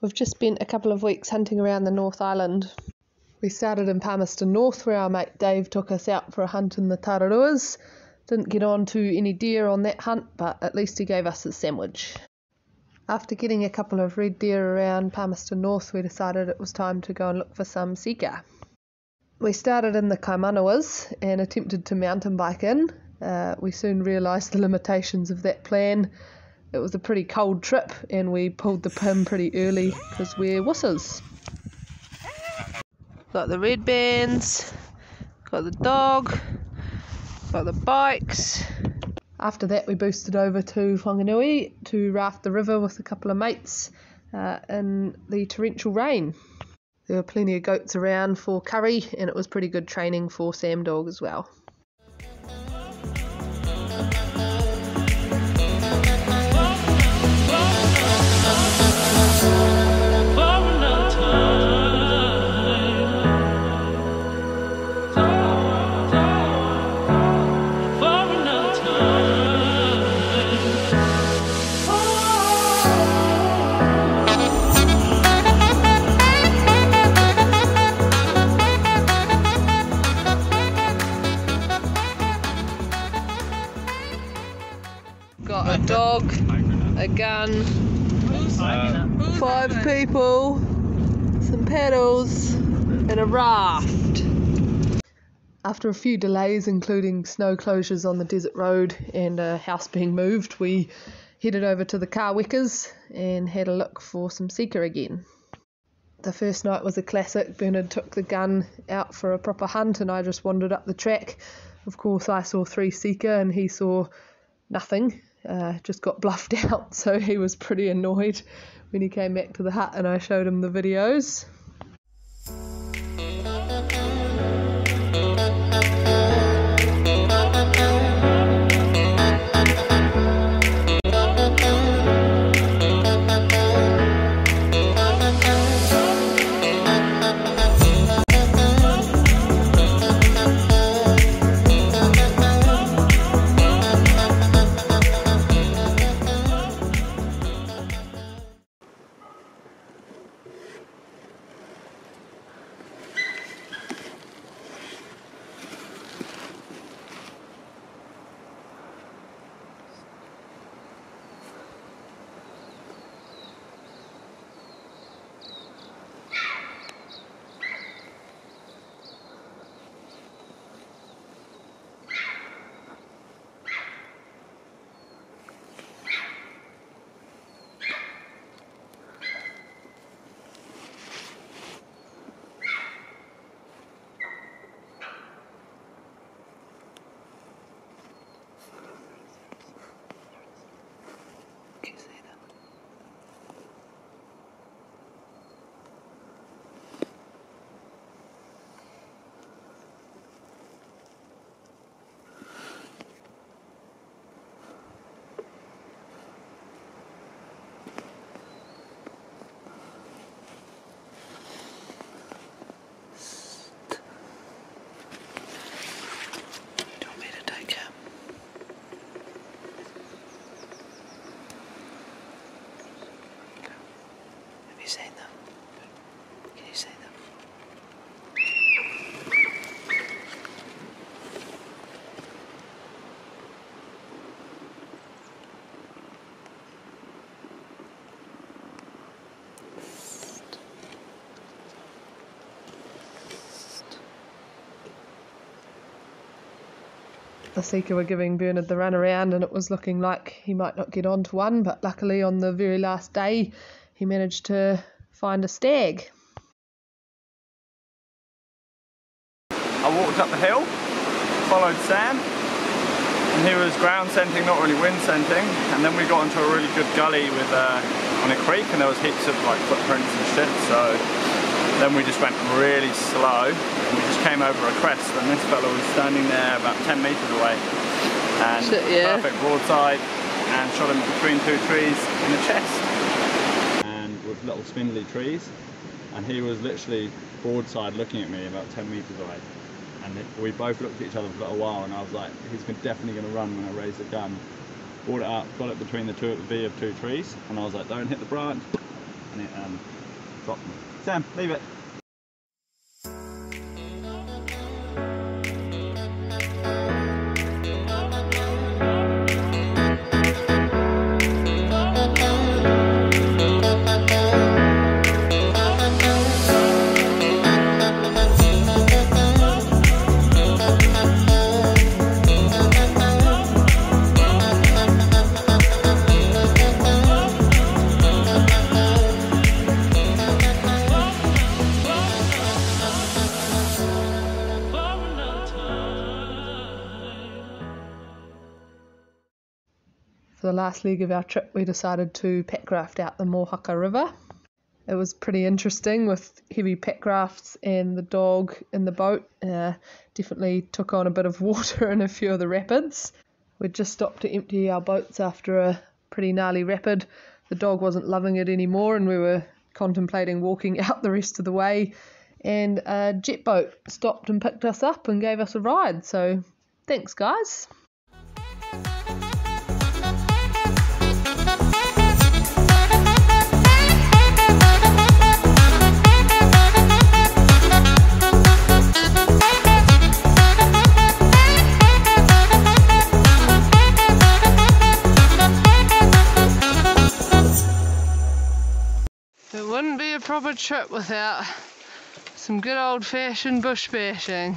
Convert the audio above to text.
We've just spent a couple of weeks hunting around the North Island. We started in Palmerston North, where our mate Dave took us out for a hunt in the Tararuas. Didn't get on to any deer on that hunt, but at least he gave us a sandwich. After getting a couple of red deer around Palmerston North, we decided it was time to go and look for some sika. We started in the Kaimanawas and attempted to mountain bike in. We soon realised the limitations of that plan. It was a pretty cold trip and we pulled the pin pretty early because we're wusses. Got the red bands, got the dog, got the bikes. After that we boosted over to Whanganui to raft the river with a couple of mates in the torrential rain. There were plenty of goats around for curry and it was pretty good training for Sam Dog as well. Got a dog, a gun, 5 people, some paddles and a raft. After a few delays, including snow closures on the desert road and a house being moved, we headed over to the Kawekas and had a look for some sika again. The first night was a classic. Bernard took the gun out for a proper hunt and I just wandered up the track. Of course I saw 3 sika and he saw nothing. Just got bluffed out, so he was pretty annoyed when he came back to the hut and I showed him the videos. The sika were giving Bernard the run around and it was looking like he might not get onto one, but luckily on the very last day he managed to find a stag. I walked up the hill, followed Sam, and he was ground scenting, not really wind scenting, and then we got into a really good gully with on a creek and there was heaps of like footprints and shit, so then we just went really slow and we just came over a crest and this fellow was standing there about 10 metres away and perfect broadside and shot him between 2 trees in the chest. And with little spindly trees, and he was literally broadside looking at me about 10 metres away. And we both looked at each other for a little while and I was like, he's definitely going to run when I raise the gun. Brought it up, got it between the V of 2 trees and I was like, don't hit the branch. net and drop them. Sam, leave it. For the last leg of our trip, we decided to packraft out the Mohaka river. It was pretty interesting with heavy packrafts and the dog in the boat. Definitely took on a bit of water in a few of the rapids. We'd just stopped to empty our boats after a pretty gnarly rapid. The dog wasn't loving it anymore and we were contemplating walking out the rest of the way. And a jet boat stopped and picked us up and gave us a ride. So thanks, guys. It wouldn't be a proper trip without some good old-fashioned bush bashing.